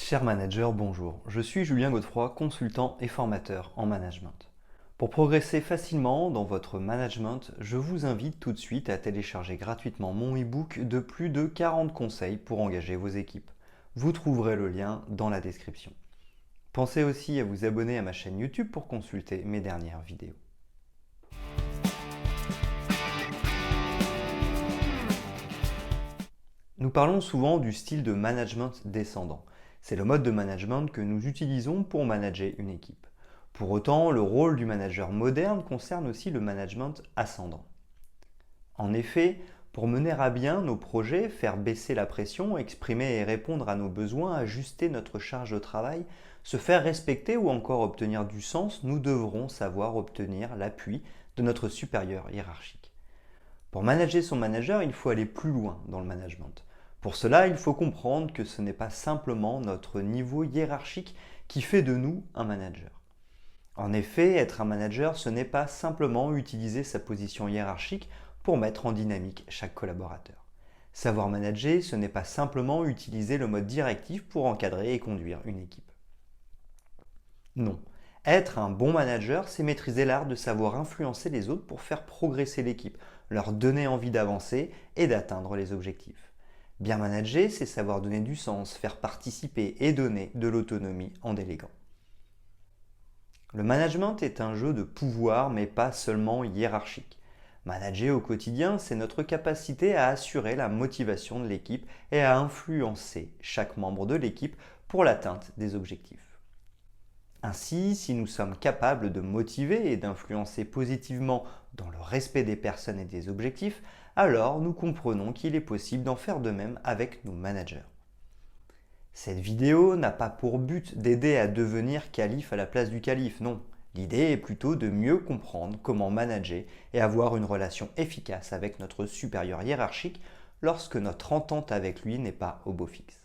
Cher manager, bonjour. Je suis Julien Godefroy, consultant et formateur en management. Pour progresser facilement dans votre management, je vous invite tout de suite à télécharger gratuitement mon e-book de plus de 40 conseils pour engager vos équipes. Vous trouverez le lien dans la description. Pensez aussi à vous abonner à ma chaîne YouTube pour consulter mes dernières vidéos. Nous parlons souvent du style de management descendant. C'est le mode de management que nous utilisons pour manager une équipe. Pour autant, le rôle du manager moderne concerne aussi le management ascendant. En effet, pour mener à bien nos projets, faire baisser la pression, exprimer et répondre à nos besoins, ajuster notre charge de travail, se faire respecter ou encore obtenir du sens, nous devrons savoir obtenir l'appui de notre supérieur hiérarchique. Pour manager son manager, il faut aller plus loin dans le management. Pour cela, il faut comprendre que ce n'est pas simplement notre niveau hiérarchique qui fait de nous un manager. En effet, être un manager, ce n'est pas simplement utiliser sa position hiérarchique pour mettre en dynamique chaque collaborateur. Savoir manager, ce n'est pas simplement utiliser le mode directif pour encadrer et conduire une équipe. Non. Être un bon manager, c'est maîtriser l'art de savoir influencer les autres pour faire progresser l'équipe, leur donner envie d'avancer et d'atteindre les objectifs. Bien manager, c'est savoir donner du sens, faire participer et donner de l'autonomie en déléguant. Le management est un jeu de pouvoir, mais pas seulement hiérarchique. Manager au quotidien, c'est notre capacité à assurer la motivation de l'équipe et à influencer chaque membre de l'équipe pour l'atteinte des objectifs. Ainsi, si nous sommes capables de motiver et d'influencer positivement dans le respect des personnes et des objectifs, alors nous comprenons qu'il est possible d'en faire de même avec nos managers. Cette vidéo n'a pas pour but d'aider à devenir calife à la place du calife, non. L'idée est plutôt de mieux comprendre comment manager et avoir une relation efficace avec notre supérieur hiérarchique lorsque notre entente avec lui n'est pas au beau fixe.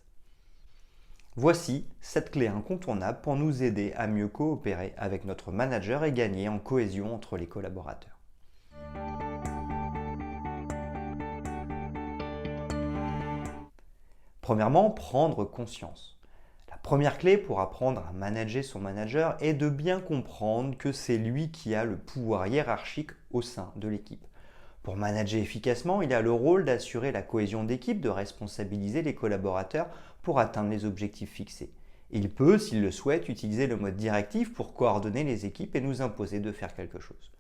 Voici 7 clés incontournables pour nous aider à mieux coopérer avec notre manager et gagner en cohésion entre les collaborateurs. Premièrement, prendre conscience. La première clé pour apprendre à manager son manager est de bien comprendre que c'est lui qui a le pouvoir hiérarchique au sein de l'équipe. Pour manager efficacement, il a le rôle d'assurer la cohésion d'équipe, de responsabiliser les collaborateurs pour atteindre les objectifs fixés. Il peut, s'il le souhaite, utiliser le mode directif pour coordonner les équipes et nous imposer de faire quelque chose.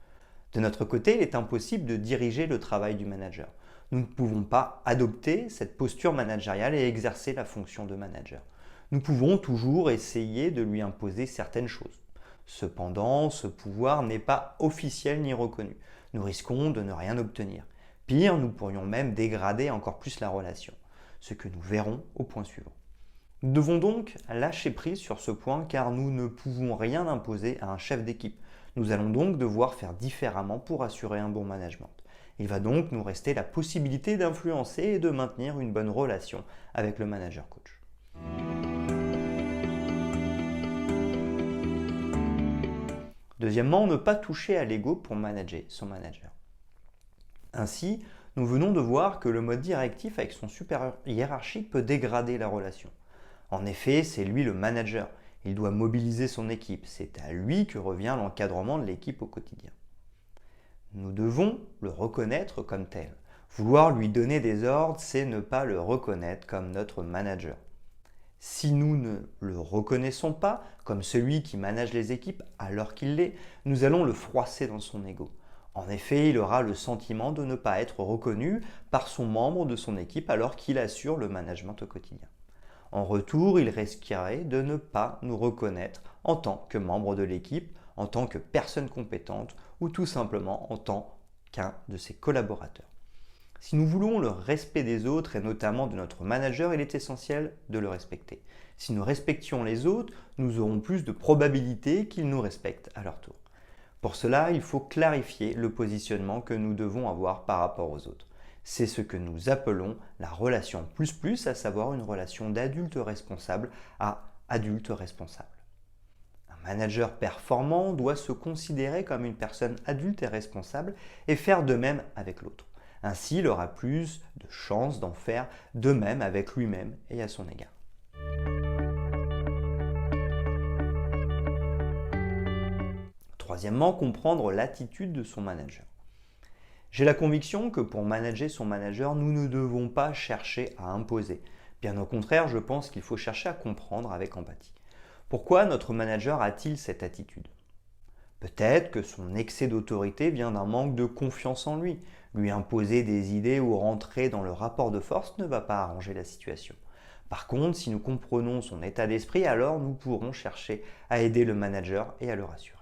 De notre côté, il est impossible de diriger le travail du manager. Nous ne pouvons pas adopter cette posture managériale et exercer la fonction de manager. Nous pouvons toujours essayer de lui imposer certaines choses. Cependant, ce pouvoir n'est pas officiel ni reconnu. Nous risquons de ne rien obtenir. Pire, nous pourrions même dégrader encore plus la relation, ce que nous verrons au point suivant. Nous devons donc lâcher prise sur ce point car nous ne pouvons rien imposer à un chef d'équipe. Nous allons donc devoir faire différemment pour assurer un bon management. Il va donc nous rester la possibilité d'influencer et de maintenir une bonne relation avec le manager coach. Deuxièmement, ne pas toucher à l'ego pour manager son manager. Ainsi, nous venons de voir que le mode directif avec son supérieur hiérarchique peut dégrader la relation. En effet, c'est lui le manager. Il doit mobiliser son équipe. C'est à lui que revient l'encadrement de l'équipe au quotidien. Nous devons le reconnaître comme tel. Vouloir lui donner des ordres, c'est ne pas le reconnaître comme notre manager. Si nous ne le reconnaissons pas comme celui qui manage les équipes alors qu'il l'est, nous allons le froisser dans son ego. En effet, il aura le sentiment de ne pas être reconnu par son membre de son équipe alors qu'il assure le management au quotidien. En retour, il risquerait de ne pas nous reconnaître en tant que membre de l'équipe, en tant que personne compétente ou tout simplement en tant qu'un de ses collaborateurs. Si nous voulons le respect des autres et notamment de notre manager, il est essentiel de le respecter. Si nous respections les autres, nous aurons plus de probabilité qu'ils nous respectent à leur tour. Pour cela, il faut clarifier le positionnement que nous devons avoir par rapport aux autres. C'est ce que nous appelons la relation plus, à savoir une relation d'adulte responsable à adulte responsable. Un manager performant doit se considérer comme une personne adulte et responsable et faire de même avec l'autre. Ainsi, il aura plus de chances d'en faire de même avec lui-même et à son égard. Troisièmement, comprendre l'attitude de son manager. J'ai la conviction que pour manager son manager, nous ne devons pas chercher à imposer. Bien au contraire, je pense qu'il faut chercher à comprendre avec empathie. Pourquoi notre manager a-t-il cette attitude? Peut-être que son excès d'autorité vient d'un manque de confiance en lui. Lui imposer des idées ou rentrer dans le rapport de force ne va pas arranger la situation. Par contre, si nous comprenons son état d'esprit, alors nous pourrons chercher à aider le manager et à le rassurer.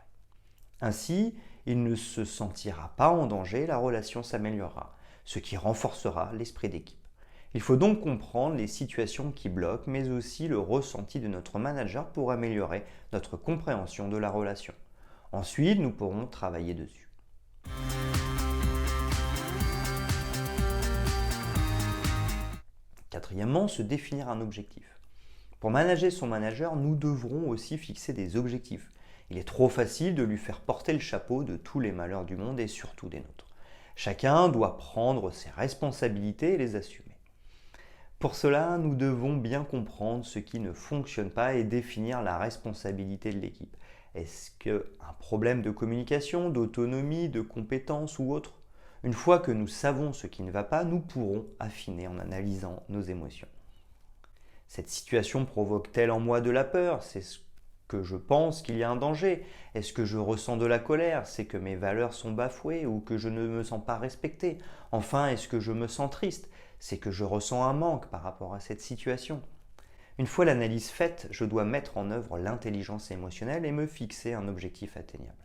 Ainsi, il ne se sentira pas en danger, la relation s'améliorera, ce qui renforcera l'esprit d'équipe. Il faut donc comprendre les situations qui bloquent, mais aussi le ressenti de notre manager pour améliorer notre compréhension de la relation. Ensuite, nous pourrons travailler dessus. Quatrièmement, se définir un objectif. Pour manager son manager, nous devrons aussi fixer des objectifs. Il est trop facile de lui faire porter le chapeau de tous les malheurs du monde et surtout des nôtres. Chacun doit prendre ses responsabilités et les assumer. Pour cela, nous devons bien comprendre ce qui ne fonctionne pas et définir la responsabilité de l'équipe. Est-ce qu'un problème de communication, d'autonomie, de compétence ou autre? Une fois que nous savons ce qui ne va pas, nous pourrons affiner en analysant nos émotions. Cette situation provoque-t-elle en moi de la peur? C'est ce que je pense qu'il y a un danger. Est-ce que je ressens de la colère? C'est que mes valeurs sont bafouées ou que je ne me sens pas respecté? Enfin, est-ce que je me sens triste? C'est que je ressens un manque par rapport à cette situation. Une fois l'analyse faite, je dois mettre en œuvre l'intelligence émotionnelle et me fixer un objectif atteignable.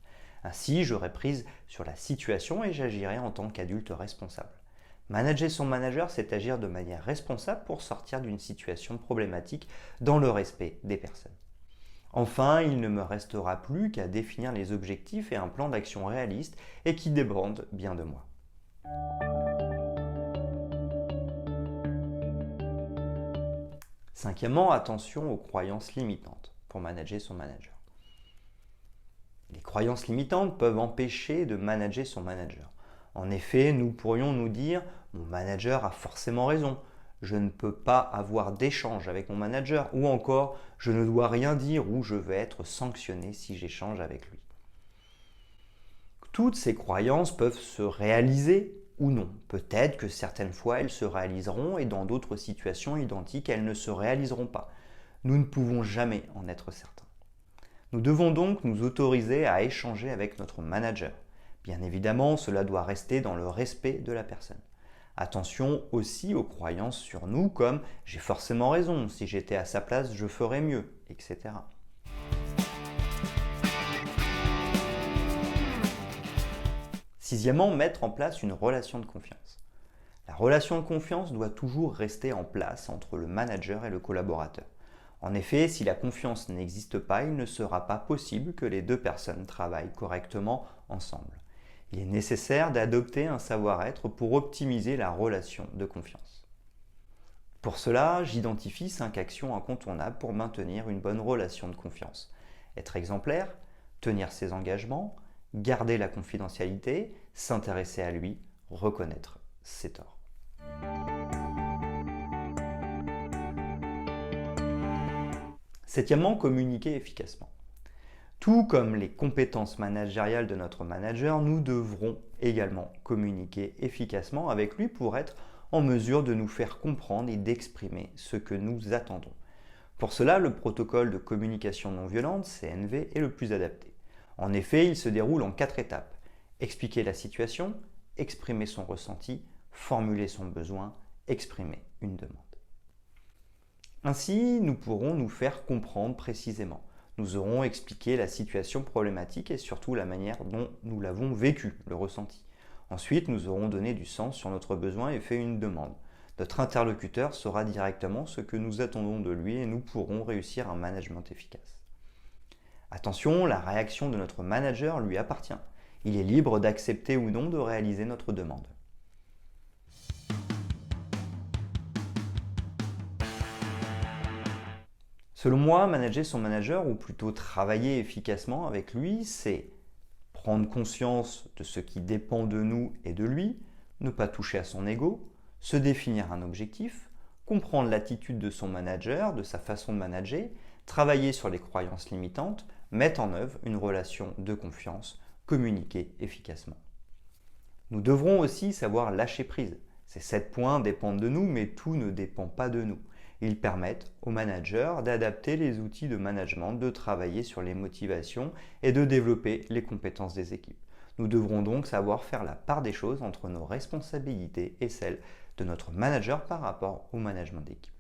Ainsi, j'aurai prise sur la situation et j'agirai en tant qu'adulte responsable. Manager son manager, c'est agir de manière responsable pour sortir d'une situation problématique dans le respect des personnes. Enfin, il ne me restera plus qu'à définir les objectifs et un plan d'action réaliste et qui dépendent bien de moi. Cinquièmement, attention aux croyances limitantes pour manager son manager. Les croyances limitantes peuvent empêcher de manager son manager. En effet, nous pourrions nous dire « mon manager a forcément raison », je ne peux pas avoir d'échange avec mon manager ou encore « je ne dois rien dire ou je vais être sanctionné si j'échange avec lui ». Toutes ces croyances peuvent se réaliser ou non. Peut-être que certaines fois elles se réaliseront et dans d'autres situations identiques elles ne se réaliseront pas. Nous ne pouvons jamais en être certains. Nous devons donc nous autoriser à échanger avec notre manager. Bien évidemment, cela doit rester dans le respect de la personne. Attention aussi aux croyances sur nous comme « j'ai forcément raison, si j'étais à sa place, je ferais mieux », etc. Sixièmement, mettre en place une relation de confiance. La relation de confiance doit toujours rester en place entre le manager et le collaborateur. En effet, si la confiance n'existe pas, il ne sera pas possible que les deux personnes travaillent correctement ensemble. Il est nécessaire d'adopter un savoir-être pour optimiser la relation de confiance. Pour cela, j'identifie 5 actions incontournables pour maintenir une bonne relation de confiance. Être exemplaire, tenir ses engagements, garder la confidentialité, s'intéresser à lui, reconnaître ses torts. Septièmement, communiquer efficacement. Tout comme les compétences managériales de notre manager, nous devrons également communiquer efficacement avec lui pour être en mesure de nous faire comprendre et d'exprimer ce que nous attendons. Pour cela, le protocole de communication non violente, CNV, est le plus adapté. En effet, il se déroule en 4 étapes. Expliquer la situation, exprimer son ressenti, formuler son besoin, exprimer une demande. Ainsi, nous pourrons nous faire comprendre précisément. Nous aurons expliqué la situation problématique et surtout la manière dont nous l'avons vécu, le ressenti. Ensuite, nous aurons donné du sens sur notre besoin et fait une demande. Notre interlocuteur saura directement ce que nous attendons de lui et nous pourrons réussir un management efficace. Attention, la réaction de notre manager lui appartient. Il est libre d'accepter ou non de réaliser notre demande. Selon moi, manager son manager, ou plutôt travailler efficacement avec lui, c'est prendre conscience de ce qui dépend de nous et de lui, ne pas toucher à son ego, se définir un objectif, comprendre l'attitude de son manager, de sa façon de manager, travailler sur les croyances limitantes, mettent en œuvre une relation de confiance, communiquer efficacement. Nous devrons aussi savoir lâcher prise. Ces 7 points dépendent de nous, mais tout ne dépend pas de nous. Ils permettent aux managers d'adapter les outils de management, de travailler sur les motivations et de développer les compétences des équipes. Nous devrons donc savoir faire la part des choses entre nos responsabilités et celles de notre manager par rapport au management d'équipe.